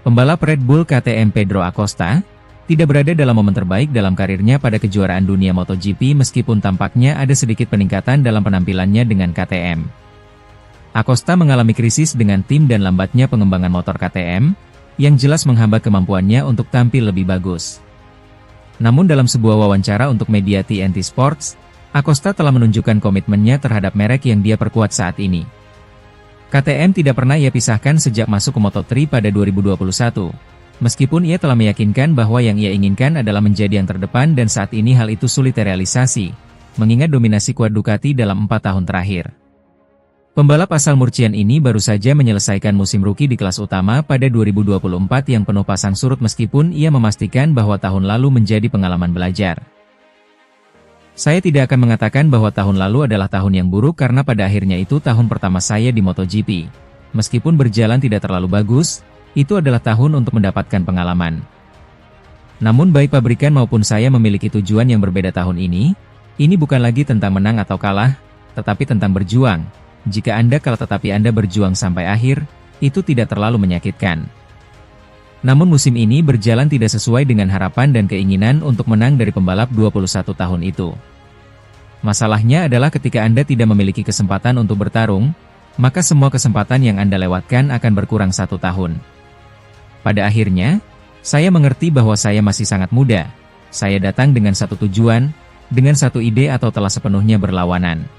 Pembalap Red Bull KTM Pedro Acosta tidak berada dalam momen terbaik dalam karirnya pada kejuaraan dunia MotoGP meskipun tampaknya ada sedikit peningkatan dalam penampilannya dengan KTM. Acosta mengalami krisis dengan tim dan lambatnya pengembangan motor KTM, yang jelas menghambat kemampuannya untuk tampil lebih bagus. Namun dalam sebuah wawancara untuk media TNT Sports, Acosta telah menunjukkan komitmennya terhadap merek yang dia perkuat saat ini. KTM tidak pernah ia pisahkan sejak masuk ke Moto3 pada 2021. Meskipun ia telah meyakinkan bahwa yang ia inginkan adalah menjadi yang terdepan dan saat ini hal itu sulit terrealisasi, mengingat dominasi kuat Ducati dalam 4 tahun terakhir. Pembalap asal Murcian ini baru saja menyelesaikan musim rookie di kelas utama pada 2024 yang penuh pasang surut meskipun ia memastikan bahwa tahun lalu menjadi pengalaman belajar. Saya tidak akan mengatakan bahwa tahun lalu adalah tahun yang buruk karena pada akhirnya itu tahun pertama saya di MotoGP. Meskipun berjalan tidak terlalu bagus, itu adalah tahun untuk mendapatkan pengalaman. Namun baik pabrikan maupun saya memiliki tujuan yang berbeda tahun ini bukan lagi tentang menang atau kalah, tetapi tentang berjuang. Jika Anda kalah tetapi Anda berjuang sampai akhir, itu tidak terlalu menyakitkan. Namun musim ini berjalan tidak sesuai dengan harapan dan keinginan untuk menang dari pembalap 21 tahun itu. Masalahnya adalah ketika Anda tidak memiliki kesempatan untuk bertarung, maka semua kesempatan yang Anda lewatkan akan berkurang 1 tahun. Pada akhirnya, saya mengerti bahwa saya masih sangat muda. Saya datang dengan satu tujuan, dengan satu ide atau telah sepenuhnya berlawanan.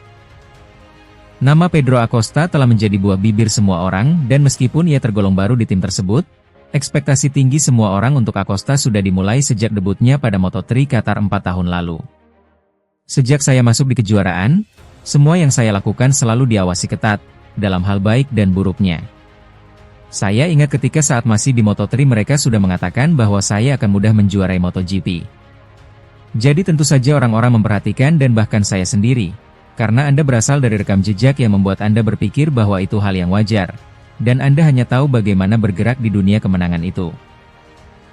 Nama Pedro Acosta telah menjadi buah bibir semua orang dan meskipun ia tergolong baru di tim tersebut, ekspektasi tinggi semua orang untuk Acosta sudah dimulai sejak debutnya pada Moto3 Qatar 4 tahun lalu. Sejak saya masuk di kejuaraan, semua yang saya lakukan selalu diawasi ketat, dalam hal baik dan buruknya. Saya ingat ketika saat masih di Moto3 mereka sudah mengatakan bahwa saya akan mudah menjuarai MotoGP. Jadi tentu saja orang-orang memperhatikan dan bahkan saya sendiri, karena Anda berasal dari rekam jejak yang membuat Anda berpikir bahwa itu hal yang wajar, dan Anda hanya tahu bagaimana bergerak di dunia kemenangan itu.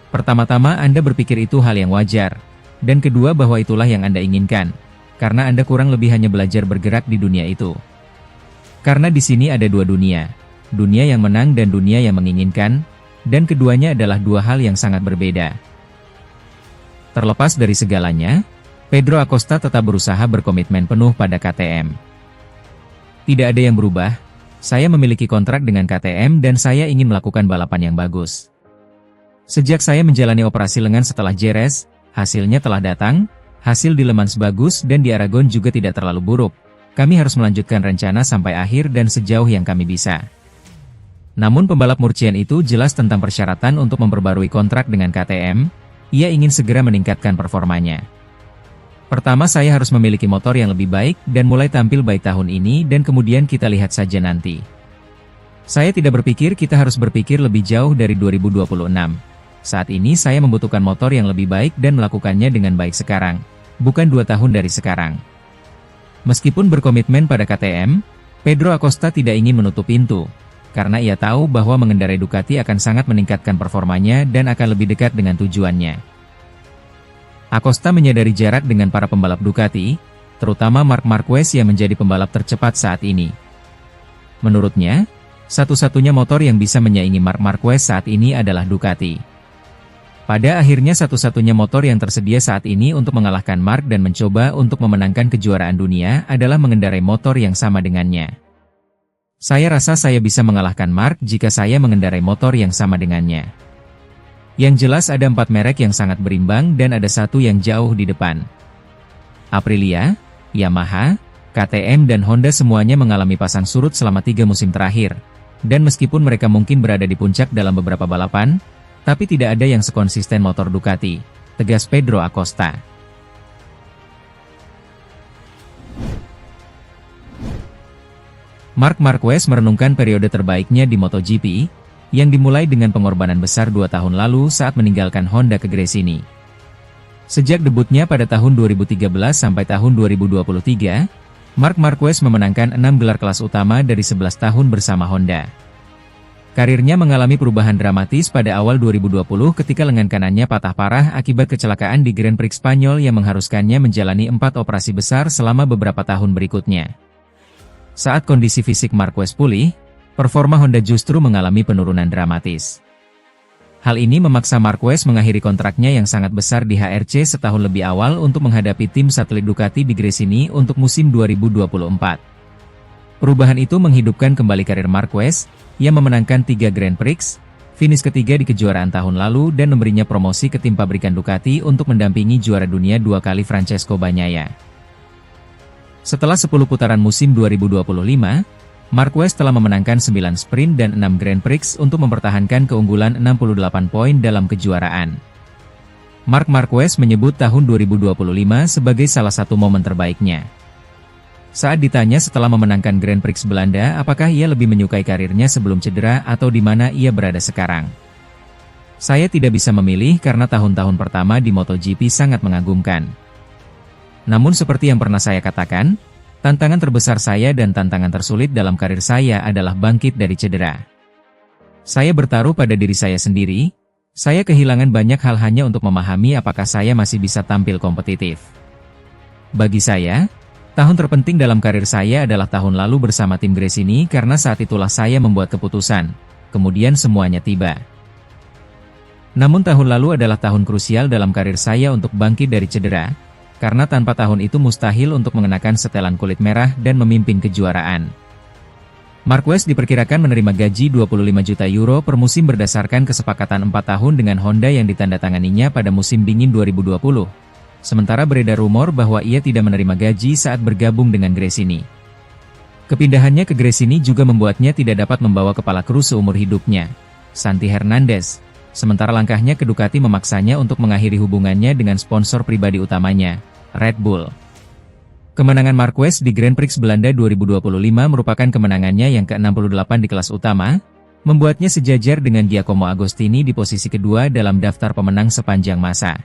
Pertama-tama Anda berpikir itu hal yang wajar, dan kedua bahwa itulah yang Anda inginkan, karena Anda kurang lebih hanya belajar bergerak di dunia itu. Karena di sini ada dua dunia. Dunia yang menang dan dunia yang menginginkan, dan keduanya adalah dua hal yang sangat berbeda. Terlepas dari segalanya, Pedro Acosta tetap berusaha berkomitmen penuh pada KTM. Tidak ada yang berubah, saya memiliki kontrak dengan KTM dan saya ingin melakukan balapan yang bagus. Sejak saya menjalani operasi lengan setelah Jerez, hasilnya telah datang, hasil di Le Mans bagus dan di Aragon juga tidak terlalu buruk. Kami harus melanjutkan rencana sampai akhir dan sejauh yang kami bisa. Namun pembalap Murcian itu jelas tentang persyaratan untuk memperbarui kontrak dengan KTM, ia ingin segera meningkatkan performanya. Pertama saya harus memiliki motor yang lebih baik dan mulai tampil baik tahun ini dan kemudian kita lihat saja nanti. Saya tidak berpikir kita harus berpikir lebih jauh dari 2026. Saat ini saya membutuhkan motor yang lebih baik dan melakukannya dengan baik sekarang, bukan 2 tahun dari sekarang. Meskipun berkomitmen pada KTM, Pedro Acosta tidak ingin menutup pintu, karena ia tahu bahwa mengendarai Ducati akan sangat meningkatkan performanya dan akan lebih dekat dengan tujuannya. Acosta menyadari jarak dengan para pembalap Ducati, terutama Marc Marquez yang menjadi pembalap tercepat saat ini. Menurutnya, satu-satunya motor yang bisa menyaingi Marc Marquez saat ini adalah Ducati. Pada akhirnya satu-satunya motor yang tersedia saat ini untuk mengalahkan Marc dan mencoba untuk memenangkan kejuaraan dunia adalah mengendarai motor yang sama dengannya. Saya rasa saya bisa mengalahkan Marc jika saya mengendarai motor yang sama dengannya. Yang jelas ada 4 merek yang sangat berimbang dan ada satu yang jauh di depan. Aprilia, Yamaha, KTM dan Honda semuanya mengalami pasang surut selama 3 musim terakhir. Dan meskipun mereka mungkin berada di puncak dalam beberapa balapan, tapi tidak ada yang sekonsisten motor Ducati, tegas Pedro Acosta. Marc Marquez merenungkan periode terbaiknya di MotoGP, yang dimulai dengan pengorbanan besar 2 tahun lalu saat meninggalkan Honda ke Gresini. Sejak debutnya pada tahun 2013 sampai tahun 2023, Marc Marquez memenangkan 6 gelar kelas utama dari 11 tahun bersama Honda. Karirnya mengalami perubahan dramatis pada awal 2020 ketika lengan kanannya patah parah akibat kecelakaan di Grand Prix Spanyol yang mengharuskannya menjalani 4 operasi besar selama beberapa tahun berikutnya. Saat kondisi fisik Marquez pulih, performa Honda justru mengalami penurunan dramatis. Hal ini memaksa Marquez mengakhiri kontraknya yang sangat besar di HRC setahun lebih awal untuk menghadapi tim satelit Ducati di Gresini untuk musim 2024. Perubahan itu menghidupkan kembali karir Marquez, yang memenangkan 3 Grand Prix, finish ketiga di kejuaraan tahun lalu dan memberinya promosi ke tim pabrikan Ducati untuk mendampingi juara dunia 2 kali Francesco Bagnaia. Setelah 10 putaran musim 2025, Marquez telah memenangkan 9 sprint dan 6 Grand Prix untuk mempertahankan keunggulan 68 poin dalam kejuaraan. Marc Marquez menyebut tahun 2025 sebagai salah satu momen terbaiknya. Saat ditanya setelah memenangkan Grand Prix Belanda apakah ia lebih menyukai karirnya sebelum cedera atau di mana ia berada sekarang. Saya tidak bisa memilih karena tahun-tahun pertama di MotoGP sangat mengagumkan. Namun seperti yang pernah saya katakan, tantangan terbesar saya dan tantangan tersulit dalam karir saya adalah bangkit dari cedera. Saya bertaruh pada diri saya sendiri, saya kehilangan banyak hal hanya untuk memahami apakah saya masih bisa tampil kompetitif. Bagi saya, tahun terpenting dalam karir saya adalah tahun lalu bersama tim Gresini karena saat itulah saya membuat keputusan, kemudian semuanya tiba. Namun tahun lalu adalah tahun krusial dalam karir saya untuk bangkit dari cedera, karena tanpa tahun itu mustahil untuk mengenakan setelan kulit merah dan memimpin kejuaraan. Marquez diperkirakan menerima gaji 25 juta euro per musim berdasarkan kesepakatan 4 tahun dengan Honda yang ditandatanganinya pada musim dingin 2020. Sementara beredar rumor bahwa ia tidak menerima gaji saat bergabung dengan Gresini. Kepindahannya ke Gresini juga membuatnya tidak dapat membawa kepala kru seumur hidupnya, Santi Hernandez. Sementara langkahnya ke Ducati memaksanya untuk mengakhiri hubungannya dengan sponsor pribadi utamanya, Red Bull. Kemenangan Marquez di Grand Prix Belanda 2025 merupakan kemenangannya yang ke-68 di kelas utama, membuatnya sejajar dengan Giacomo Agostini di posisi kedua dalam daftar pemenang sepanjang masa.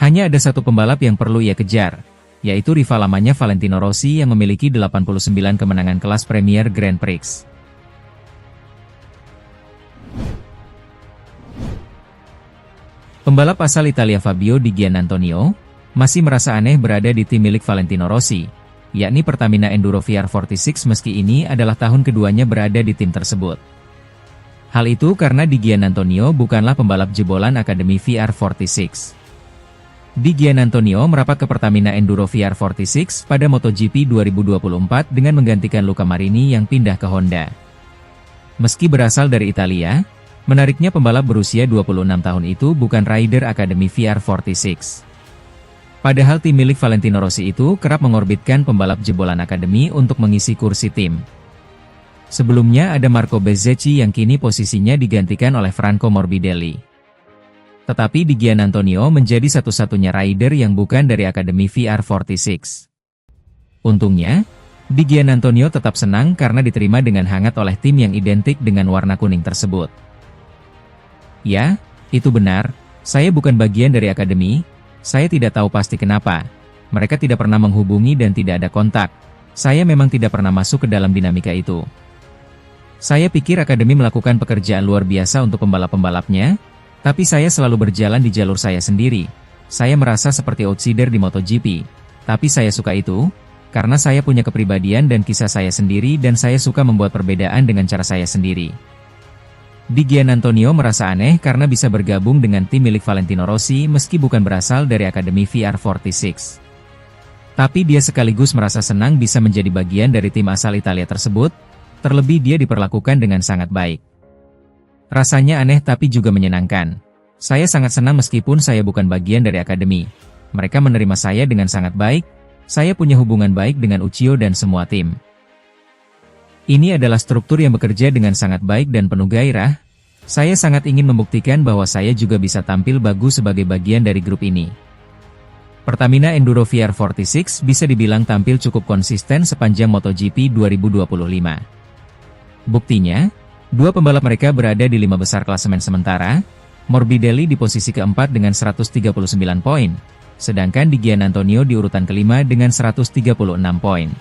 Hanya ada satu pembalap yang perlu ia kejar, yaitu rival lamanya Valentino Rossi yang memiliki 89 kemenangan kelas Premier Grand Prix. Pembalap asal Italia Fabio Di Giannantonio masih merasa aneh berada di tim milik Valentino Rossi, yakni Pertamina Enduro VR46 meski ini adalah tahun keduanya berada di tim tersebut. Hal itu karena Di Giannantonio bukanlah pembalap jebolan Akademi VR46. Di Giannantonio merapat ke Pertamina Enduro VR46 pada MotoGP 2024 dengan menggantikan Luca Marini yang pindah ke Honda. Meski berasal dari Italia, menariknya pembalap berusia 26 tahun itu bukan rider Akademi VR46. Padahal tim milik Valentino Rossi itu kerap mengorbitkan pembalap jebolan Akademi untuk mengisi kursi tim. Sebelumnya ada Marco Bezzecchi yang kini posisinya digantikan oleh Franco Morbidelli. Tetapi Di Giannantonio menjadi satu-satunya rider yang bukan dari Akademi VR46. Untungnya, Di Giannantonio tetap senang karena diterima dengan hangat oleh tim yang identik dengan warna kuning tersebut. Ya, itu benar, saya bukan bagian dari akademi, saya tidak tahu pasti kenapa. Mereka tidak pernah menghubungi dan tidak ada kontak. Saya memang tidak pernah masuk ke dalam dinamika itu. Saya pikir akademi melakukan pekerjaan luar biasa untuk pembalap-pembalapnya, tapi saya selalu berjalan di jalur saya sendiri. Saya merasa seperti outsider di MotoGP, tapi saya suka itu, karena saya punya kepribadian dan kisah saya sendiri dan saya suka membuat perbedaan dengan cara saya sendiri. Di Giannantonio merasa aneh karena bisa bergabung dengan tim milik Valentino Rossi meski bukan berasal dari Akademi VR46. Tapi dia sekaligus merasa senang bisa menjadi bagian dari tim asal Italia tersebut, terlebih dia diperlakukan dengan sangat baik. Rasanya aneh tapi juga menyenangkan. Saya sangat senang meskipun saya bukan bagian dari akademi. Mereka menerima saya dengan sangat baik, saya punya hubungan baik dengan Uccio dan semua tim. Ini adalah struktur yang bekerja dengan sangat baik dan penuh gairah. Saya sangat ingin membuktikan bahwa saya juga bisa tampil bagus sebagai bagian dari grup ini. Pertamina Enduro VR46 bisa dibilang tampil cukup konsisten sepanjang MotoGP 2025. Buktinya, dua pembalap mereka berada di 5 besar klasemen sementara, Morbidelli di posisi keempat dengan 139 poin, sedangkan Di Giannantonio di urutan kelima dengan 136 poin.